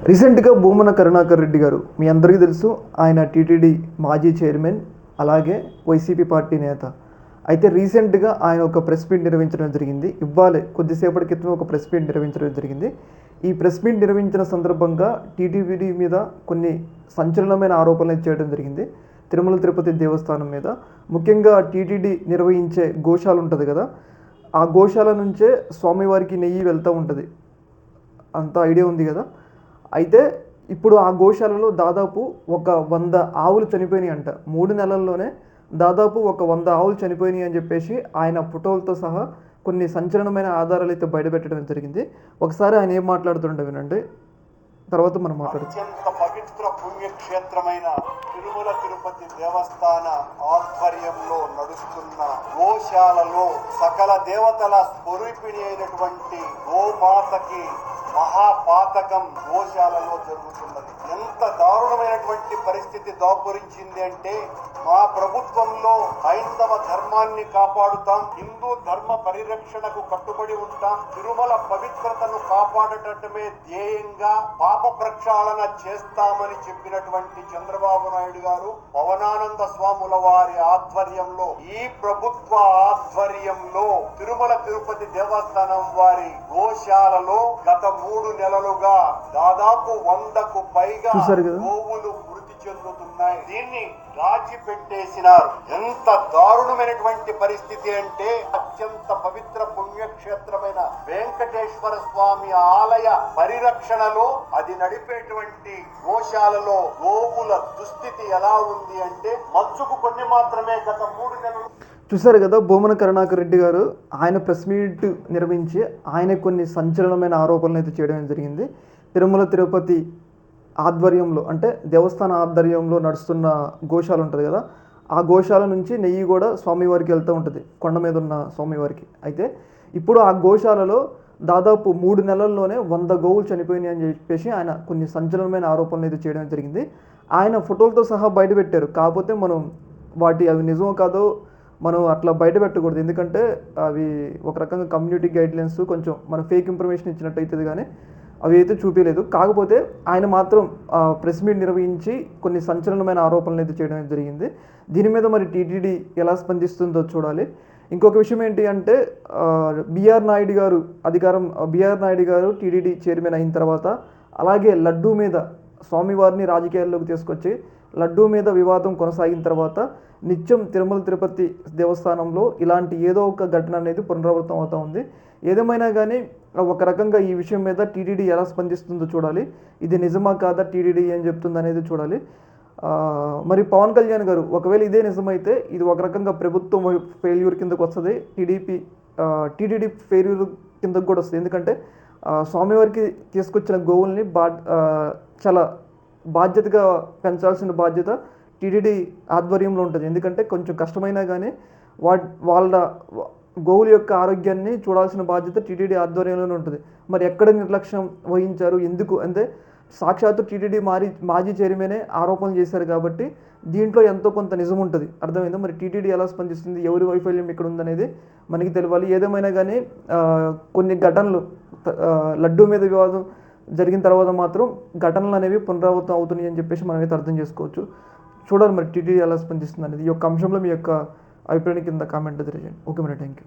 రీసెంట్గా భూమన కరుణాకర్ రెడ్డి గారు మీ అందరికీ తెలుసు. ఆయన టీటీడీ మాజీ చైర్మన్, అలాగే వైసీపీ పార్టీ నేత. అయితే రీసెంట్గా ఆయన ఒక ప్రెస్ మీట్ నిర్వహించడం జరిగింది. ఇవ్వాలి కొద్దిసేపటి క్రితం ఒక ప్రెస్ మీట్ నిర్వహించడం జరిగింది. ఈ ప్రెస్ మీట్ నిర్వహించిన సందర్భంగా టీటీడీ మీద కొన్ని సంచలనమైన ఆరోపణలు చేయడం జరిగింది. తిరుమల తిరుపతి దేవస్థానం మీద, ముఖ్యంగా టీటీడీ నిర్వహించే గోశాల ఉంటుంది కదా, ఆ గోశాల నుంచే స్వామివారికి నెయ్యి వెళ్తూ ఉంటుంది. అంత ఐడియా ఉంది కదా. అయితే ఇప్పుడు ఆ గోశాలలో దాదాపు ఒక 100 ఆవులు చనిపోయినాయి అంట. 3 నెలల్లోనే దాదాపు ఒక 100 ఆవులు చనిపోయినాయి అని చెప్పేసి ఆయన ఫోటోలతో సహా కొన్ని సంచలనమైన ఆధారాలు అయితే బయటపెట్టడం జరిగింది. ఒకసారి ఆయన ఏం మాట్లాడుతుంటే వినండి, తర్వాత మనం మాట్లాడుతాం. అత్యంత పవిత్ర పుణ్యక్షేత్రమైన తిరుమల తిరుపతి దేవస్థాన ఆధ్వర్యంలో నడుస్తున్న గోశాలలో సకల దేవతల స్వరూపిణి అయినటువంటి గోమాతకి మహాపాతకం గోశాలలో జరుగుతున్నది. ఎంత దారుణమైనటువంటి పరిస్థితి దాపురించింది అంటే, మా ప్రభుత్వంలో హైందవ ధర్మాన్ని కాపాడుతాం, హిందూ ధర్మ పరిరక్షణకు కట్టుబడి ఉంటాం, తిరుమల పవిత్రతను కాపాడటమే ధ్యేయంగా పాప ప్రక్షాళన చేస్తామని చెప్పినటువంటి చంద్రబాబు నాయుడు గారు పవనానంద స్వాముల వారి ఆధ్వర్యంలో, ఈ ప్రభుత్వ ఆధ్వర్యంలో తిరుమల తిరుపతి దేవస్థానం వారి గోశాలలో గత 3 నెలలుగా దాదాపు 100కు పైగా గోవులు మృతి చెందుతున్నాయి. దీన్ని రాజీ పెట్టేసినారు. ఎంత దారుణమైనటువంటి పరిస్థితి అంటే, అత్యంత పవిత్ర పుణ్యక్షేత్రమైన వెంకటేశ్వర స్వామి ఆలయ పరిరక్షణలో అది నడిపేటువంటి గోశాలలో గోవుల దుస్థితి ఎలా ఉంది అంటే, మచ్చుకు కొన్ని మాత్రమే గత 3 నెలలు. చూశారు కదా, భూమన కరుణాకర్ రెడ్డి గారు ఆయన ప్రెస్ మీట్ నిర్వహించి ఆయన కొన్ని సంచలనమైన ఆరోపణలు అయితే చేయడం జరిగింది. తిరుమల తిరుపతి ఆధ్వర్యంలో, అంటే దేవస్థాన ఆధ్వర్యంలో నడుస్తున్న గోశాల ఉంటుంది కదా, ఆ గోశాల నుంచి నెయ్యి కూడా స్వామివారికి వెళ్తూ ఉంటుంది, కొండ మీద ఉన్న స్వామివారికి. అయితే ఇప్పుడు ఆ గోశాలలో దాదాపు 3 నెలల్లోనే 100 గోవులు చనిపోయినాయి అని చెప్పేసి ఆయన కొన్ని సంచలనమైన ఆరోపణలు అయితే చేయడం జరిగింది. ఆయన ఫోటోలతో సహా బయట పెట్టారు. కాకపోతే మనం అవి నిజమో కాదో మనం అట్లా బయట పెట్టకూడదు, ఎందుకంటే అవి ఒక రకంగా కమ్యూనిటీ గైడ్లైన్స్, కొంచెం మనం ఫేక్ ఇన్ఫర్మేషన్ ఇచ్చినట్టు అవుతుంది, కానీ అవి అయితే చూపించలేదు. కాకపోతే ఆయన మాత్రం ప్రెస్ మీట్ నిర్వహించి కొన్ని సంచలనమైన ఆరోపణలు అయితే చేయడం జరిగింది. దీని మీద మరి టీటీడీ ఎలా స్పందిస్తుందో చూడాలి. ఇంకొక విషయం ఏంటి అంటే, బిఆర్ నాయుడు గారు టీటీడీ చైర్మన్ అయిన తర్వాత, అలాగే లడ్డూ మీద స్వామివారిని రాజకీయాల్లోకి తీసుకొచ్చి లడ్డూ మీద వివాదం కొనసాగిన తర్వాత నిత్యం తిరుమల తిరుపతి దేవస్థానంలో ఇలాంటి ఏదో ఒక ఘటన అనేది పునరావృతం అవుతూ ఉంది. ఏదేమైనా కానీ ఒక రకంగా ఈ విషయం మీద టీటీడీ ఎలా స్పందిస్తుందో చూడాలి. ఇది నిజమా కాదా, టీటీడీ ఏం చెప్తుంది అనేది చూడాలి. మరి పవన్ కళ్యాణ్ గారు, ఒకవేళ ఇదే నిజమైతే ఇది ఒక రకంగా ప్రభుత్వం ఫెయిల్యూర్ కిందకు వస్తుంది, టీటీడీ ఫెయిల్యూర్ కిందకు కూడా వస్తుంది. ఎందుకంటే స్వామివారికి తీసుకొచ్చిన గోవుల్ని చాలా బాధ్యతగా పెంచాల్సిన బాధ్యత టీటీడీ ఆధ్వర్యంలో ఉంటుంది. ఎందుకంటే కొంచెం కష్టమైనా కానీ వాళ్ళ గోవుల యొక్క ఆరోగ్యాన్ని చూడాల్సిన బాధ్యత టీటీడీ ఆధ్వర్యంలోనే ఉంటుంది. మరి ఎక్కడ నిర్లక్ష్యం వహించారు, ఎందుకు అంటే సాక్షాత్తు టీటీడీ మాజీ చైర్మనే ఆరోపణలు చేశారు కాబట్టి దీంట్లో ఎంతో కొంత నిజం ఉంటుంది. అర్థమైందా? మరి టీటీడీ ఎలా స్పందిస్తుంది, ఎవరి వైఫల్యం ఇక్కడ ఉందనేది మనకి తెలియాలి. ఏదేమైనా కానీ కొన్ని ఘటనలు, లడ్డూ మీద వివాదం జరిగిన తర్వాత మాత్రం ఘటనలు అనేవి పునరావృతం అవుతున్నాయి అని చెప్పేసి మనం అయితే అర్థం చేసుకోవచ్చు. చూడాలి మరి టీటీడీ ఎలా స్పందిస్తుంది అనేది. ఈ యొక్క అంశంలో మీ యొక్క అభిప్రాయం కింద కామెంట్ తెలియజేయండి. ఓకే మరి, థ్యాంక్ యూ.